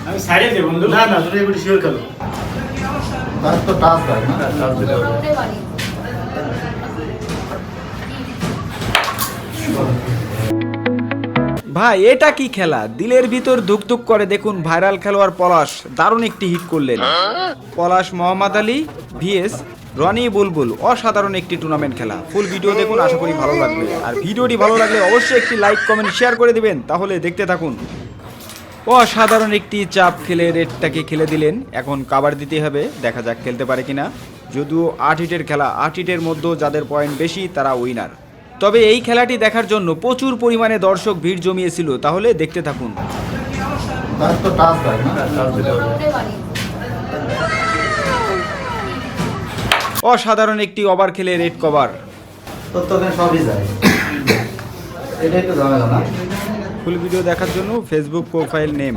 আমি সাইডে দেব বন্ধু। না না তুমি এগুলি শিওর খেলো। তার তো টাচ হয় না, টাচ দিতে হবে। ভাই এটা কি খেলা, দিলের ভিতর ধুকধুক করে। দেখুন ভাইরাল খেলোয়াড় পলাশ দারুণ একটি হিট করলেন। পলাশ মোহাম্মদ আলী ভিএস রনি বুলবুল, অসাধারণ একটি টুর্নামেন্ট খেলা। ফুল ভিডিও দেখুন, আশা করি ভালো লাগবে। আর ভিডিওটি ভালো লাগলে অবশ্যই একটি লাইক কমেন্ট শেয়ার করে দিবেন। তাহলে দেখতে থাকুন। অসাধারণ একটি চাপ খেলে রেডটাকে খেলে দিলেন। এখন কাবার দিতে হবে, দেখা যাক খেলতে পারে কিনা। যদিও 8 হিটের খেলা, 8 হিটের মধ্যে যাদের পয়েন্ট বেশি তারা উইনার। তবে এই খেলাটি দেখার জন্য প্রচুর পরিমাণে দর্শক ভিড় জমিয়েছিল। তাহলে দেখতে থাকুন। তার তো টাচ হয় না, টাচ দিতে হবে। অসাধারণ একটি ওভার খেলে রেড কভার। তোর তো ওখানে সবই যায়। এটা একটু ঝামেলা না। ফুল ভিডিও দেখার জন্য ফেসবুক প্রোফাইল নেম